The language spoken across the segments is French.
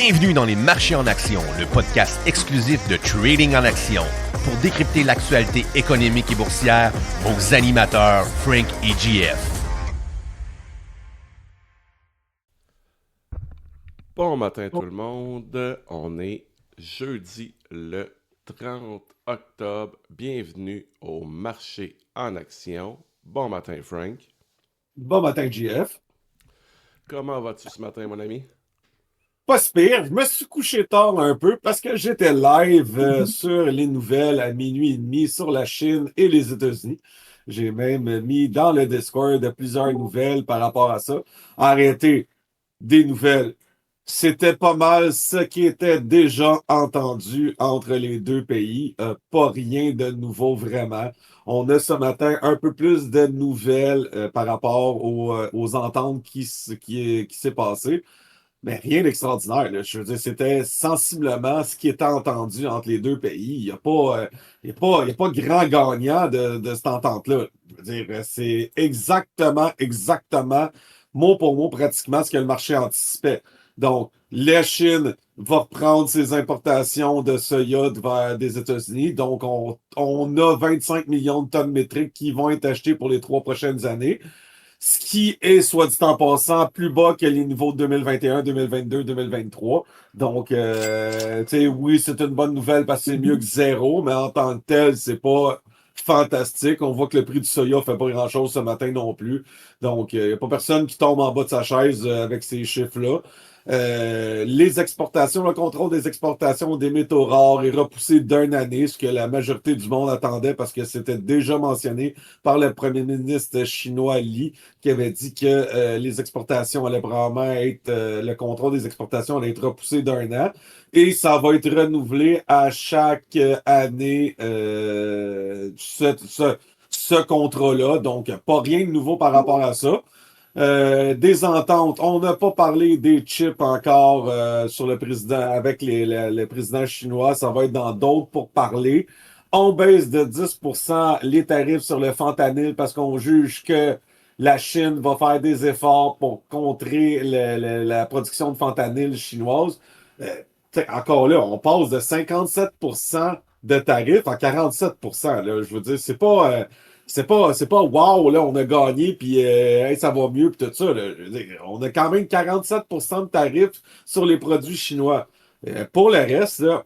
Bienvenue dans les marchés en action, le podcast exclusif de Trading en action. Pour décrypter l'actualité économique et boursière, vos animateurs Frank et JF. Bon matin tout le monde, on est jeudi le 30 octobre. Bienvenue au marché en action. Bon matin Frank. Bon matin, JF. Comment vas-tu ce matin mon ami? Pas si pire. Je me suis couché tard un peu parce que j'étais live sur les nouvelles à minuit et demi sur la Chine et les États-Unis. J'ai même mis dans le Discord plusieurs nouvelles par rapport à ça. Arrêter des nouvelles. C'était pas mal ce qui était déjà entendu entre les deux pays. Pas rien de nouveau vraiment. On a ce matin un peu plus de nouvelles par rapport aux ententes qui s'est passé. Mais rien d'extraordinaire, là. Je veux dire, c'était sensiblement ce qui était entendu entre les deux pays. Il n'y a pas, il y a pas grand gagnant de cette entente-là. Je veux dire, c'est exactement, mot pour mot, pratiquement ce que le marché anticipait. Donc, la Chine va reprendre ses importations de soya des États-Unis. Donc, on a 25 millions de tonnes métriques qui vont être achetées pour les 3 prochaines années. Ce qui est, soit dit en passant, plus bas que les niveaux de 2021, 2022, 2023. Donc, tu sais, oui, c'est une bonne nouvelle parce que c'est mieux que zéro, mais en tant que tel, c'est pas fantastique. On voit que le prix du soya fait pas grand-chose ce matin non plus. Donc, il n'y a pas personne qui tombe en bas de sa chaise avec ces chiffres-là. Les exportations, le contrôle des exportations des métaux rares est repoussé d'une année, ce que la majorité du monde attendait parce que c'était déjà mentionné par le premier ministre chinois Li, qui avait dit que les exportations allaient vraiment être, le contrôle des exportations allait être repoussé d'un an. Et ça va être renouvelé à chaque année, ce contrat-là. Donc, pas rien de nouveau par rapport à ça. Des ententes. On n'a pas parlé des chips encore sur le président avec le président chinois. Ça va être dans d'autres pour parler. On baisse de 10% les tarifs sur le fentanyl parce qu'on juge que la Chine va faire des efforts pour contrer la production de fentanyl chinoise. Encore là, on passe de 57% de tarifs à 47%. Là. Je veux dire, c'est pas wow, là, on a gagné, puis hey, ça va mieux, puis tout ça. Là. Je veux dire, on a quand même 47% de tarifs sur les produits chinois. Pour le reste, là,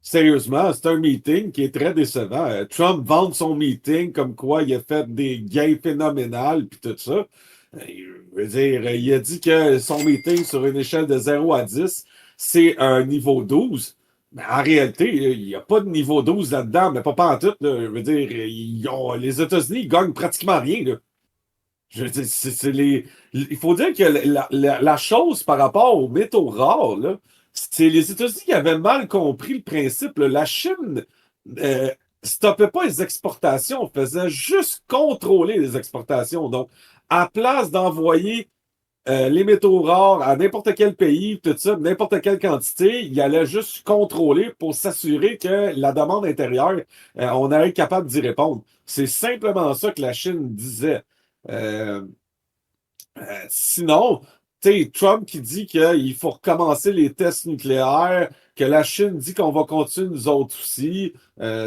sérieusement, c'est un meeting qui est très décevant. Trump vend son meeting comme quoi il a fait des gains phénoménales, puis tout ça. Je veux dire, il a dit que son meeting sur une échelle de 0 à 10, c'est un niveau 12. Mais en réalité, il n'y a pas de niveau 12 là-dedans, mais pas en tout. Là. Je veux dire, les États-Unis ils gagnent pratiquement rien. Là. Je veux dire, il faut dire que la chose par rapport aux métaux rares, là, c'est les États-Unis qui avaient mal compris le principe. Là. La Chine stoppait pas les exportations, faisait juste contrôler les exportations. Donc, à place d'envoyer les métaux rares à n'importe quel pays, tout ça, n'importe quelle quantité, il allait juste contrôler pour s'assurer que la demande intérieure, on allait être capable d'y répondre. C'est simplement ça que la Chine disait. Euh, Sinon, tu sais, Trump qui dit qu'il faut recommencer les tests nucléaires, que la Chine dit qu'on va continuer nous autres aussi,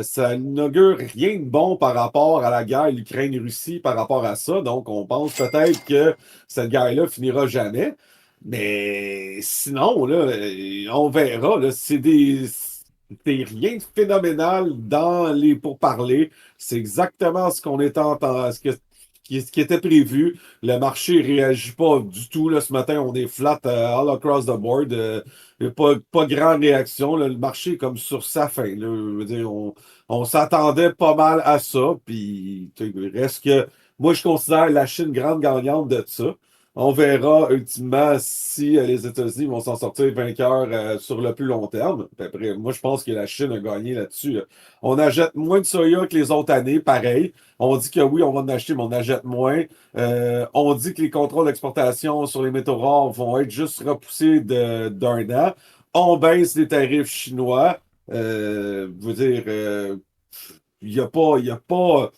ça n'augure rien de bon par rapport à la guerre Ukraine-Russie par rapport à ça. Donc, on pense peut-être que cette guerre-là finira jamais. Mais sinon, là, on verra. Là, c'est rien de phénoménal dans les pourparlers. C'est exactement ce qu'on était ce qui était prévu. Le marché réagit pas du tout. Là, ce matin, on est flat all across the board. Il n'y a pas grande réaction. Là. Le marché est comme sur sa fin. Là. Je veux dire, on s'attendait pas mal à ça. Puis, il reste que moi, je considère la Chine grande gagnante de ça. On verra ultimement si les États-Unis vont s'en sortir vainqueurs sur le plus long terme. Puis après, moi, je pense que la Chine a gagné là-dessus. Là. On achète moins de soya que les autres années, pareil. On dit que oui, on va en acheter, mais on achète moins. On dit que les contrôles d'exportation sur les métaux rares vont être juste repoussés d'un an. On baisse les tarifs chinois. Je veux dire, il n'y a pas, il y a pas,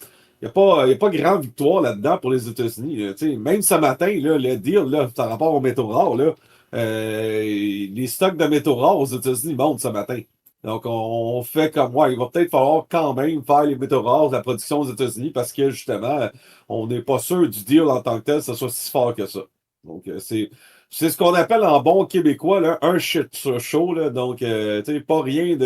il y a pas grande victoire là-dedans pour les États-Unis. Là. Tu sais, même ce matin, là, le deal là, par rapport aux métaux rares, là, les stocks de métaux rares aux États-Unis montent ce matin. Donc, on fait comme, ouais, il va peut-être falloir quand même faire les métaux rares, la production aux États-Unis, parce que justement, on n'est pas sûr du deal en tant que tel, que ce soit si fort que ça. Donc, c'est ce qu'on appelle en bon québécois, là, un shit show, là. Donc, tu sais, pas rien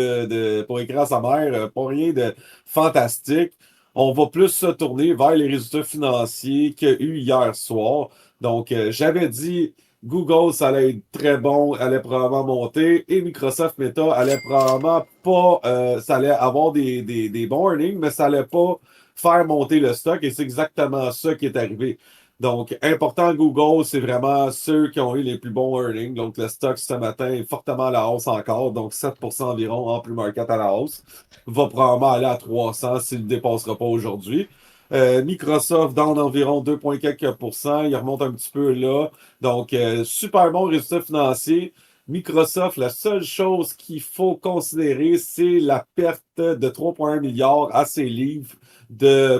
pour écrire à sa mère, pas rien de fantastique. On va plus se tourner vers les résultats financiers qu'il y a eu hier soir. Donc, j'avais dit Google, ça allait être très bon, allait probablement monter, et Microsoft Meta allait probablement pas, ça allait avoir des bons earnings, mais ça allait pas faire monter le stock, et c'est exactement ça qui est arrivé. Donc, important, Google, c'est vraiment ceux qui ont eu les plus bons earnings. Donc, le stock ce matin est fortement à la hausse encore, donc 7% environ en pre-market à la hausse. Va probablement aller à 300 s'il ne dépassera pas aujourd'hui. Microsoft dans environ 2,quelques%. Il remonte un petit peu là. Donc, super bon résultat financier. Microsoft, la seule chose qu'il faut considérer, c'est la perte de 3,1 milliards à ses livres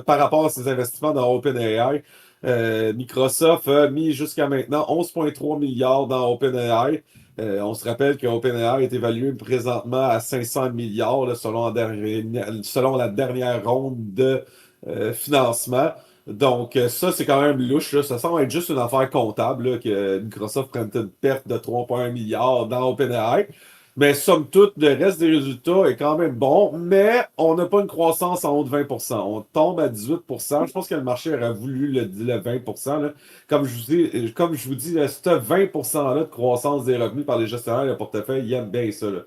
par rapport à ses investissements dans OpenAI. Microsoft a mis jusqu'à maintenant 11,3 milliards dans OpenAI. On se rappelle que OpenAI est évalué présentement à 500 milliards là, selon la dernière ronde de financement. Donc, ça, c'est quand même louche. Là. Ça semble être juste une affaire comptable là, que Microsoft prenne une perte de 3,1 milliards dans OpenAI. Mais somme toute, le reste des résultats est quand même bon, mais on n'a pas une croissance en haut de 20%. On tombe à 18%. Je pense que le marché aurait voulu le 20%. Là. Comme je vous dis, ce 20%-là de croissance des revenus par les gestionnaires de portefeuille, ils aiment bien ça. Là.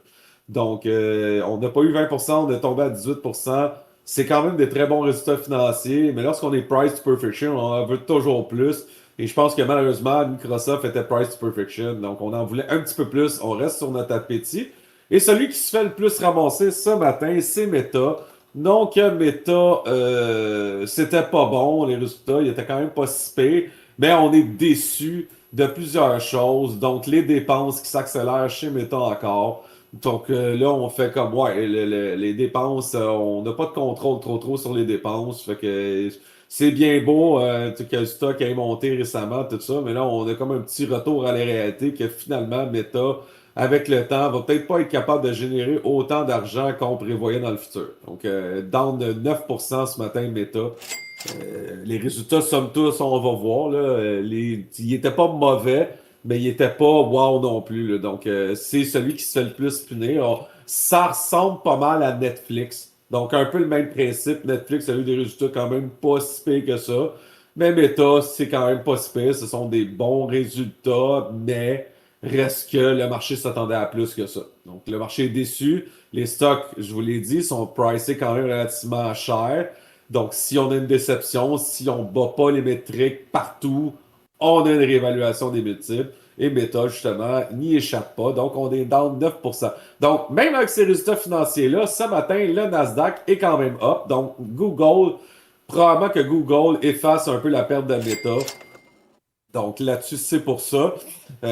Donc, on n'a pas eu 20%, on est tombé à 18%. C'est quand même des très bons résultats financiers, mais lorsqu'on est price to perfection, on en veut toujours plus. Et je pense que malheureusement, Microsoft était price to perfection. Donc, on en voulait un petit peu plus. On reste sur notre appétit. Et celui qui se fait le plus ramasser ce matin, c'est Meta. Donc, Meta, c'était pas bon. Les résultats, ils étaient quand même pas si pires. Mais on est déçu de plusieurs choses. Donc, les dépenses qui s'accélèrent chez Meta encore. Donc là, on fait comme, ouais, les dépenses, on n'a pas de contrôle trop sur les dépenses. Fait que c'est bien beau que le stock ait monté récemment, tout ça, mais là, on a comme un petit retour à la réalité que finalement, Meta, avec le temps, va peut-être pas être capable de générer autant d'argent qu'on prévoyait dans le futur. Donc, down de 9% ce matin, Meta. Les résultats, somme toute, on va voir. Là, ils n'étaient pas mauvais, mais ils n'étaient pas wow non plus. Là. Donc, c'est celui qui se fait le plus punir. Ça ressemble pas mal à Netflix. Donc, un peu le même principe. Netflix a eu des résultats quand même pas si pires que ça. Mais Meta, c'est quand même pas si pire. Ce sont des bons résultats, mais reste que le marché s'attendait à plus que ça. Donc, le marché est déçu. Les stocks, je vous l'ai dit, sont pricés quand même relativement cher. Donc, si on a une déception, si on ne bat pas les métriques partout, on a une réévaluation des multiples. Et Meta, justement, n'y échappe pas. Donc, on est dans 9%. Donc, même avec ces résultats financiers-là, ce matin, le Nasdaq est quand même up. Donc, Google, probablement que Google efface un peu la perte de Meta. Donc, là-dessus, c'est pour ça.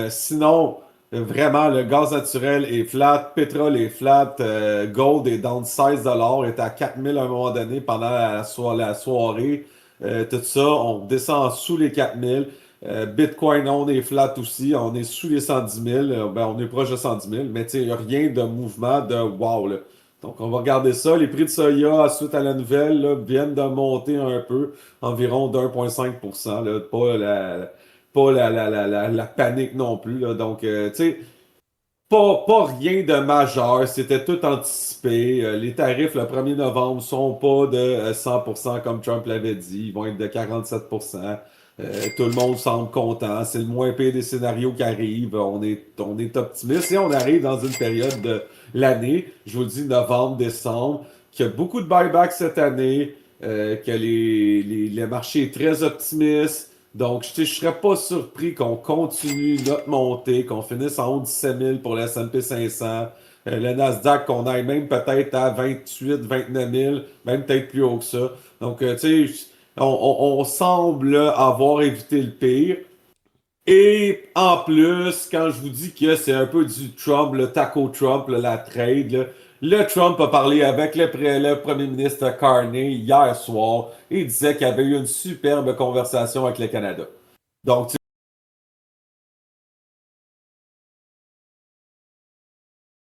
Sinon, vraiment, le gaz naturel est flat, pétrole est flat, gold est down 16 $, est à 4000 à un moment donné pendant la soirée. Tout ça, on descend sous les 4000. Bitcoin, on est flat aussi, on est sous les 110 000, ben, on est proche de 110 000, mais il n'y a rien de mouvement de wow. Là. Donc, on va regarder ça. Les prix de soya, suite à la nouvelle, là, viennent de monter un peu, environ d'1,5%. Là, pas la panique non plus. Là. Donc, tu sais, pas rien de majeur. C'était tout anticipé. Les tarifs le 1er novembre sont pas de 100% comme Trump l'avait dit. Ils vont être de 47%. Tout le monde semble content. C'est le moins pire des scénarios qui arrivent. On est optimiste et on arrive dans une période de l'année, je vous le dis, novembre, décembre, qu'il y a beaucoup de buybacks cette année, que le marché est très optimiste. Donc, je ne serais pas surpris qu'on continue notre montée, qu'on finisse en haut de 17 000 pour le S&P 500. Le Nasdaq, qu'on aille même peut-être à 28, 29 000, même peut-être plus haut que ça. Donc, tu sais, on semble avoir évité le pire. Et en plus, quand je vous dis que c'est un peu du Trump, le taco Trump, là, la trade, là, le Trump a parlé avec le premier ministre Carney hier soir et il disait qu'il y avait eu une superbe conversation avec le Canada. Donc,